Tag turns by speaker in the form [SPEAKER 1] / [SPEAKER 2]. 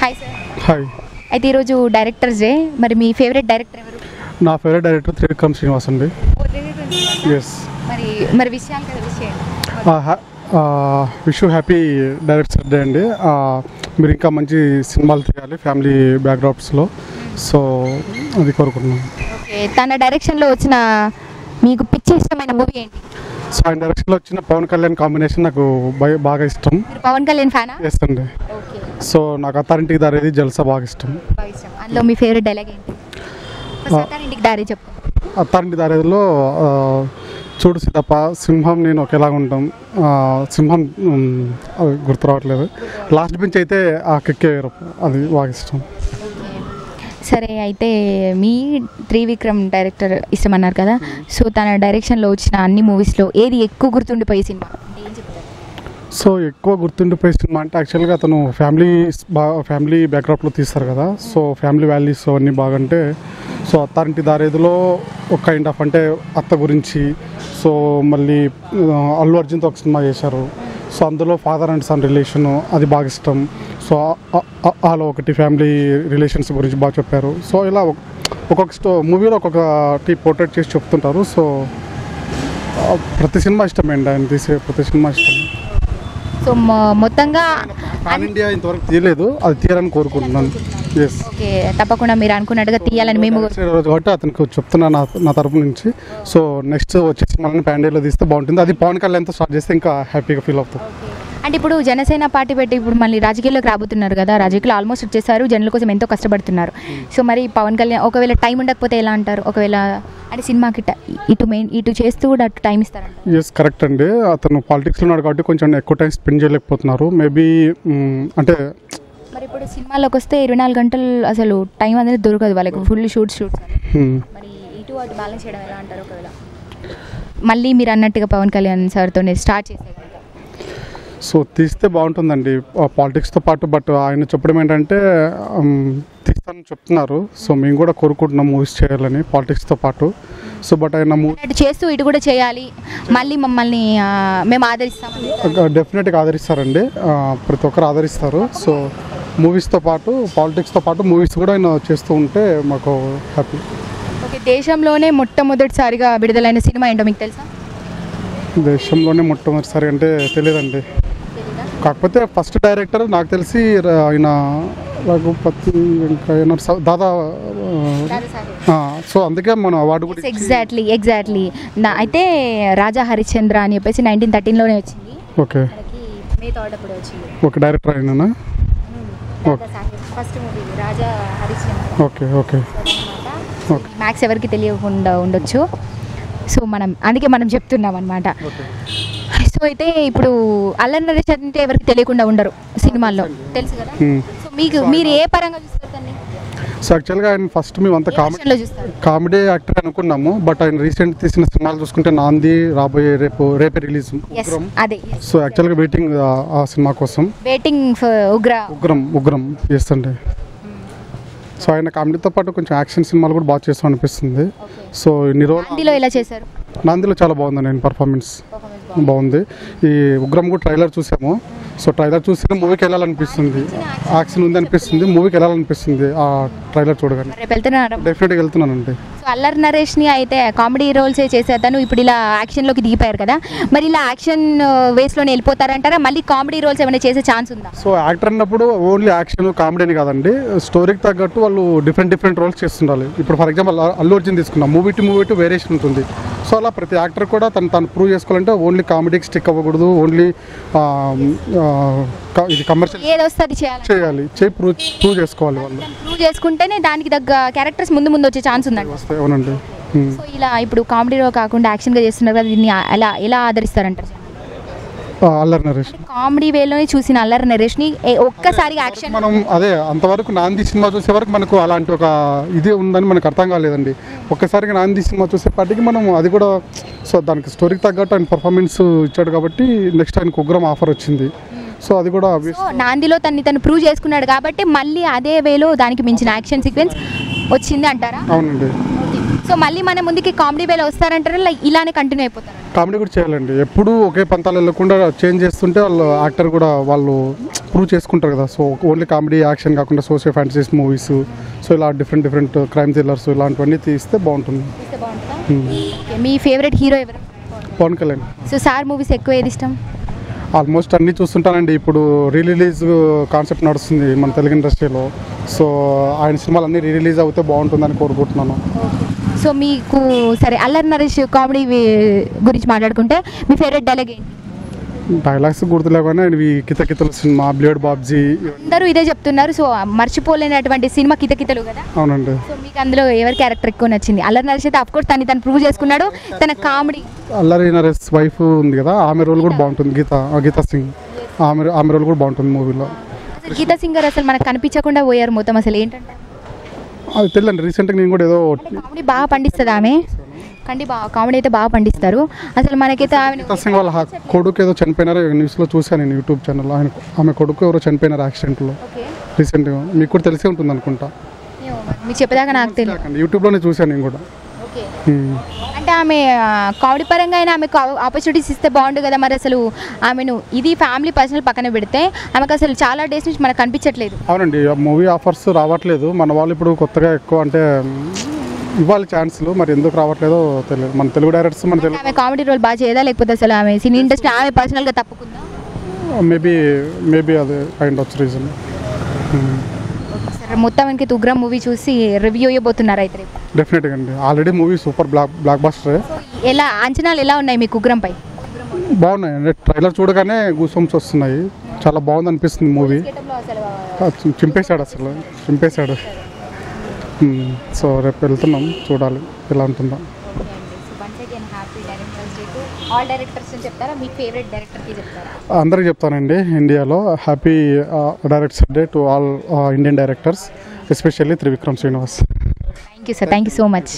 [SPEAKER 1] Hi sir.
[SPEAKER 2] Hi.
[SPEAKER 1] అయితే ఈరోజు directors day, మరి మీ ఫేవరెట్ డైరెక్టర్ ఎవరు?
[SPEAKER 2] నా ఫేవరెట్ డైరెక్టర్ త్రివిక్రమ్ శ్రీనివాస్ అండి. ఎస్.
[SPEAKER 1] మరి విషయాలు కదా విషయం
[SPEAKER 2] wish you happy directors day అండి. మీరు ఇంకా మంచి సినిమాలు తీయాలి ఫ్యామిలీ బ్యాక్డ్రాప్స్లో, సో అది కోరుకుంటున్నాను.
[SPEAKER 1] ఓకే, తన డైరెక్షన్లో వచ్చిన మీకు పిచ్చి ఇష్టమైన మూవీ ఏంటి?
[SPEAKER 2] సో ఆయన డైరెక్షన్లో వచ్చిన పవన్ కళ్యాణ్ కాంబినేషన్ నాకు బాగా ఇష్టం.
[SPEAKER 1] మీరు పవన్ కళ్యాణ్ ఫ్యానా?
[SPEAKER 2] ఎస్ అండి.
[SPEAKER 1] ఓకే,
[SPEAKER 2] సో నాకు అత్తారింటికి దారేది జల్సా బాగా ఇష్టం.
[SPEAKER 1] అందులో మీ ఫేవరెట్ డైలాగ్ ఏంటి? అత్తారింటికి దారి చెప్పు.
[SPEAKER 2] అత్తారింటి దారేదిలో చూడు సీతప్ప, సింహం నేను ఒకేలాగా ఉంటాం. సింహం గుర్తు రావట్లేదు. లాస్ట్ బెంచ్ అయితే ఆ కిక్కే వేరు, అది బాగా ఇష్టం.
[SPEAKER 1] సరే, అయితే మీ త్రివిక్రమ్ డైరెక్టర్ ఇష్టమన్నారు కదా, సో తన డైరెక్షన్లో వచ్చిన అన్ని మూవీస్లో ఏది ఎక్కువ గుర్తుండిపోయే సినిమా?
[SPEAKER 2] సో ఎక్కువ గుర్తుండిపోయే సినిమా అంటే యాక్చువల్గా అతను ఫ్యామిలీ బ్యాక్డ్రాప్లో తీస్తారు కదా, సో ఫ్యామిలీ వాల్యూస్ అవన్నీ బాగంటే, సో అత్తారింటి దారేదిలో ఒక కైండ్ ఆఫ్ అంటే అత్త గురించి, సో మళ్ళీ అల్లు అర్జున్తో ఒక సినిమా చేశారు, సో అందులో ఫాదర్ అండ్ సన్ రిలేషను అది బాగా ఇష్టం. సో అలా ఒకటి ఫ్యామిలీ రిలేషన్స్ గురించి బాగా చెప్పారు. సో ఇలా ఒక్కొక్క మూవీలో ఒక్కొక్కటి పోర్ట్రేట్ చేసి చెప్తుంటారు. సో ప్రతి సినిమా ఇష్టమేండి, ఆయన తీసే ప్రతి సినిమా ఇష్టం.
[SPEAKER 1] సో మొత్తంగా
[SPEAKER 2] పాన్ ఇండియా ఇంతవరకు తీయలేదు, అది తీయాలని కోరుకుంటున్నాను. ఎస్.
[SPEAKER 1] ఓకే, తప్పకుండా మీరు అనుకున్నట్టుగా తీయాలని మేము
[SPEAKER 2] రోజు కాబట్టి అతనికి చెప్తున్నా నా తరపు నుంచి. సో నెక్స్ట్ వచ్చే సినిమాలను పాన్ ఇండియాలో తీస్తే బాగుంటుంది. అది పవన్ కళ్యాణ్తో స్టార్ట్ చేస్తే ఇంకా హ్యాపీగా ఫీల్ అవుతుంది.
[SPEAKER 1] అంటే ఇప్పుడు జనసేన పార్టీ పెట్టి ఇప్పుడు మళ్ళీ రాజకీయాల్లోకి రాబోతున్నారు కదా, రాజకీయాలు ఆల్మోస్ట్ వచ్చేసారు, జనుల కోసం ఎంతో కష్టపడుతున్నారు. సో మరి పవన్ కళ్యాణ్ ఒకవేళ టైం ఉండకపోతే ఎలా అంటారు? ఒకవేళ అంటే సినిమాకి ఇటు చేస్తూ కూడా అటు టైం ఇస్తారంట.
[SPEAKER 2] ఎస్, కరెక్ట్ అండి. అతను పాలిటిక్స్లో ఉన్నాడు కాబట్టి కొంచెం ఎక్కువ టైం స్పెండ్ చేయలేకపోతున్నారు. మేబీ అంటే
[SPEAKER 1] మరి ఇప్పుడు సినిమాలోకి వస్తే 24 గంటలు అసలు టైం అనేది దొరకదు వాళ్ళకి, ఫుల్ షూట్స్. మరి ఇటు అటు బ్యాలెన్స్ చేయడం ఎలా అంటారు? ఒకవేళ మళ్ళీ మీరు అన్నట్టుగా పవన్ కళ్యాణ్ సార్తో స్టార్ట్ చేసే
[SPEAKER 2] సో తీస్తే బాగుంటుందండి పాలిటిక్స్తో పాటు. బట్ ఆయన చెప్పడం ఏంటంటే తీస్తానని చెప్తున్నారు. సో మేము కూడా కోరుకుంటున్నాం మూవీస్ చేయాలని పాలిటిక్స్తో పాటు. సో బట్ ఆయన
[SPEAKER 1] మూవీ చేస్తూ ఇటు కూడా చేయాలి, మళ్ళీ మమ్మల్ని మేము ఆదరిస్తాం.
[SPEAKER 2] డెఫినెట్గా ఆదరిస్తారండి, ప్రతి ఒక్కరు ఆదరిస్తారు. సో మూవీస్తో పాటు పాలిటిక్స్తో పాటు మూవీస్ కూడా ఆయన చేస్తూ ఉంటే మాకు హ్యాపీ.
[SPEAKER 1] ఓకే, దేశంలోనే మొట్టమొదటిసారిగా విడుదలైన సినిమా ఏంటో మీకు తెలుసా?
[SPEAKER 2] దేశంలోనే మొట్టమొదటిసారి అంటే తెలియదండి. కాకపోతే ఫస్ట్ డైరెక్టర్ నాకు తెలిసి ఆయన రఘుపతి దాదా. సో అందుకే మన అవార్డు కూడా
[SPEAKER 1] ఎగ్జాక్ట్లీ అయితే రాజా హరిశ్చంద్ర అని చెప్పేసి 1913లోనే వచ్చింది.
[SPEAKER 2] ఓకే, ఓకే, డైరెక్టర్ అయినా.
[SPEAKER 1] First movie Raja Harishchandra.
[SPEAKER 2] Okay okay
[SPEAKER 1] okay, maths ఎవరికి తెలియకుండా ఉండొచ్చు, సో అందుకే మనం చెప్తున్నాం అనమాట. సో అయితే ఇప్పుడు అల్లరి నరేష్ అంటే ఎవరికి తెలియకుండా ఉండరు సినిమాల్లో, తెలుసు కదా. సో మీరు ఏ పరంగా చూస్తారు?
[SPEAKER 2] సో యాక్చువల్గా ఆయన ఫస్ట్ మేమంతా కామెడీ యాక్టర్ అనుకున్నాము. బట్ ఆయన రీసెంట్ తీసిన సినిమాలు చూసుకుంటే నాంది, రాబోయే రేపే రిలీజ్ ఉగ్రం. సో యాక్చువల్గా వెయిటింగ్ ఆ సినిమా కోసం, ఉగ్రం చేస్తుండే. సో ఆయన కామెడీతో పాటు కొంచెం యాక్షన్ సినిమాలు కూడా బాగా చేస్తాం అనిపిస్తుంది. సో ఇన్ని రోజులు
[SPEAKER 1] ఎలా చేశారు?
[SPEAKER 2] నాందిలో చాలా బాగుందండి ఆయన పర్ఫార్మెన్స్, బాగుంది. ఈ ఉగ్రం కూడా ట్రైలర్ చూసాము. సో ట్రైలర్ చూస్తే మూవీకి వెళ్ళాలనిపిస్తుంది, యాక్షన్ ఉంది అనిపిస్తుంది, మూవీకి వెళ్ళాలనిపిస్తుంది ఆ ట్రైలర్ చూడగానే. డెఫినెట్గా వెళ్తున్నానండి.
[SPEAKER 1] సో అల్లరి నరేష్ని అయితే కామెడీ రోల్సే చేసేతాను, ఇప్పుడు ఇలా యాక్షన్లోకి దిగిపోయారు కదా, మరి ఇలా యాక్షన్ వేస్లోనే వెళ్ళిపోతారంటారా? మళ్ళీ కామెడీ రోల్స్ ఏమైనా చేసే ఛాన్స్ ఉందా?
[SPEAKER 2] సో యాక్టర్ అన్నప్పుడు ఓన్లీ యాక్షన్ కామెడీ అని కాదండి, స్టోరీకి తగ్గట్టు వాళ్ళు డిఫరెంట్ రోల్స్ చేస్తుండాలి. ఇప్పుడు ఫర్ ఎగ్జాంపుల్ అల్లు అర్జున్ తీసుకున్నాం, మూవీ టు వేరియేషన్ ఉంటుంది. సో అలా ప్రతి యాక్టర్ కూడా తను ప్రూవ్ చేసుకోవాలంటే ఓన్లీ కామెడీకి స్టిక్ అవ్వకూడదు, ఓన్లీ ఇది కమర్షియల్ చేయాలి, ప్రూవ్ చేసుకోవాలి. వాళ్ళు
[SPEAKER 1] ప్రూవ్ చేసుకుంటేనే దానికి తగ్గ క్యారెక్టర్స్ ముందు వచ్చే ఛాన్స్ ఉందండి.
[SPEAKER 2] అవునండి.
[SPEAKER 1] సో ఇలా ఇప్పుడు కామెడీలో కాకుండా యాక్షన్గా చేస్తున్నారు కదా, దీన్ని ఎలా ఆదరిస్తారంటారు?
[SPEAKER 2] అల్లరి నరేష్
[SPEAKER 1] కామెడీ వేలోనే చూసిన అల్లరి నరేష్ని ఒక్కసారి యాక్షన్
[SPEAKER 2] మనం అదే అంతవరకు నాంది సినిమా చూసే వరకు మనకు అలాంటి ఒక ఇది ఉందని మనకు అర్థం కాలేదండి. ఒక్కసారిగా నాంది సినిమా చూసేపాటికి మనం అది కూడా సో దానికి స్టోరీకి తగ్గట్టు ఆయన పర్ఫార్మెన్స్ ఇచ్చాడు కాబట్టి నెక్స్ట్ ఆయనకు ఉగ్రం ఆఫర్ వచ్చింది. సో అది కూడా
[SPEAKER 1] నాందిలో తను ప్రూవ్ చేసుకున్నాడు కాబట్టి మళ్ళీ అదే వేలో దానికి మించిన యాక్షన్ సీక్వెన్స్ వచ్చింది అంటారా?
[SPEAKER 2] అవునండి.
[SPEAKER 1] సో మళ్ళీ మన ముందుకి కామెడీ వేలో వస్తారంటారా, ఇలానే కంటిన్యూ అయిపోతారు?
[SPEAKER 2] కామెడీ కూడా చేయాలండి, ఎప్పుడు ఒకే పంతాలు వెళ్ళకుండా చేంజ్ చేస్తుంటే వాళ్ళు యాక్టర్ కూడా వాళ్ళు ప్రూవ్ చేసుకుంటారు కదా. సో ఓన్లీ కామెడీ యాక్షన్ కాకుండా సోషియో ఫ్యాంటసీస్ మూవీస్, సో ఇలా డిఫరెంట్ క్రైమ్ థ్రిల్లర్స్ ఇలాంటివన్నీ తీస్తే బాగుంటుంది.
[SPEAKER 1] మీ ఫేవరెట్ హీరో ఎవరు?
[SPEAKER 2] Pawan Kalyan.
[SPEAKER 1] So sir movies ఎక్కువ ఏది ఇష్టం?
[SPEAKER 2] ఆల్మోస్ట్ అన్నీ చూస్తుంటానండి. ఇప్పుడు రిలీజ్ కాన్సెప్ట్ నడుస్తుంది మన తెలుగు ఇండస్ట్రీలో. సో ఆయన సినిమాలు అన్నీ రిలీజ్ అవుతే బాగుంటుందని కోరుకుంటున్నాను.
[SPEAKER 1] సో మీకు సరే అల్లరి నరేష్ కామెడీ గురించి మాట్లాడుకుంటే మీ ఫేవరెట్ డైలాగ్ ఏంటి?
[SPEAKER 2] డైలాగ్స్ గుర్తులేకపోయినా ఇవి కితకితలు సినిమా, బ్లేడ్ బాబ్జీ
[SPEAKER 1] అందరూ ఇదే చెప్తున్నారు. సో మర్చిపోలేనటువంటి సినిమా కితకితలు కదా.
[SPEAKER 2] అవునండి.
[SPEAKER 1] సో మీకు అందులో ఎవరి క్యారెక్టర్ ఎక్కువ నచ్చింది? అల్లరి నరేష్ అయితే అఫ్ కోర్స్ తను ప్రూవ్ చేసుకున్నాడు. తన కామెడీ
[SPEAKER 2] అల్లరి నరేష్ వైఫ్ ఉంది కదా, ఆమె రోల్ కూడా బాగుంటుంది. గీతా సింగ్ ఆమె రోల్ కూడా బాగుంటుంది మూవీలో.
[SPEAKER 1] అసలు గీతా సింగర్ అసలు మనకు కనిపించకుండా పోయారు మొత్తం. అసలు ఏంటంటే
[SPEAKER 2] అది తెలియదండి. రీసెంట్గా నేను కూడా ఏదో
[SPEAKER 1] కామెడీ బాగా పండిస్తుంది ఆమె. కామెడీ అయితే బాగా పండిస్తారు. అసలు మనకైతే
[SPEAKER 2] గీతా సింగ్ వాళ్ళ కొడుకు ఏదో చనిపోయినారో న్యూస్లో చూశాను నేను యూట్యూబ్ ఛానల్లో. ఆమె కొడుకు ఎవరో చనిపోయినారు యాక్సిడెంట్లో రీసెంట్గా. మీకు కూడా తెలిసే ఉంటుంది అనుకుంటా.
[SPEAKER 1] మీకు చెప్పేదాకా నాకు తెలియదు.
[SPEAKER 2] యూట్యూబ్లోనే చూశాను నేను కూడా.
[SPEAKER 1] అంటే ఆమె కామెడీ పరంగా అయినా ఆమెకు ఆపర్చునిటీస్ ఇస్తే బాగుండు కదా. మరి అసలు ఆమెను ఇది ఫ్యామిలీ పర్సనల్ పక్కన పెడితే ఆమెకు అసలు చాలా డేస్ నుంచి మనకు కనిపించట్లేదు.
[SPEAKER 2] అవునండి, మూవీ ఆఫర్స్ రావట్లేదు. మన వాళ్ళు ఇప్పుడు కొత్తగా ఎక్కువ అంటే ఇవ్వాలి ఛాన్స్లు, మరి ఎందుకు రావట్లేదో తెలియదు. మన తెలుగు డైరెక్టర్స్ మన తెలుగు
[SPEAKER 1] ఆమె కామెడీ రోల్ బాగా చేయదా, లేకపోతే అసలు ఆమె సినీ ఇండస్ట్రీ ఆమె పర్సనల్గా తప్పుకుందా?
[SPEAKER 2] మేబీ అదే కైండ్ ఆఫ్ రీజన్.
[SPEAKER 1] సరే, మొత్తానికి ఉగ్రం మూవీ చూసి రివ్యూ ఇవ్వబోతున్నారు అయితే?
[SPEAKER 2] డెఫినెట్గా అండి. Already movie super block buster.
[SPEAKER 1] ఎలా అంచనాలు ఎలా ఉన్నాయి మీకు ఉగ్రంపై?
[SPEAKER 2] బాగున్నాయి అండి. ట్రైలర్ చూడగానే గూస్బంప్స్ వస్తున్నాయి. చాలా బాగుంది అనిపిస్తుంది మూవీ. చింపేశాడు. సో రేపు వెళ్తున్నాం, చూడాలి ఎలా ఉంటుందో. అందరికి చెప్తానండి, ఇండియాలో happy directors day to all Indian directors, especially Trivikram Srinivas.
[SPEAKER 1] Thank you sir, thank you so much.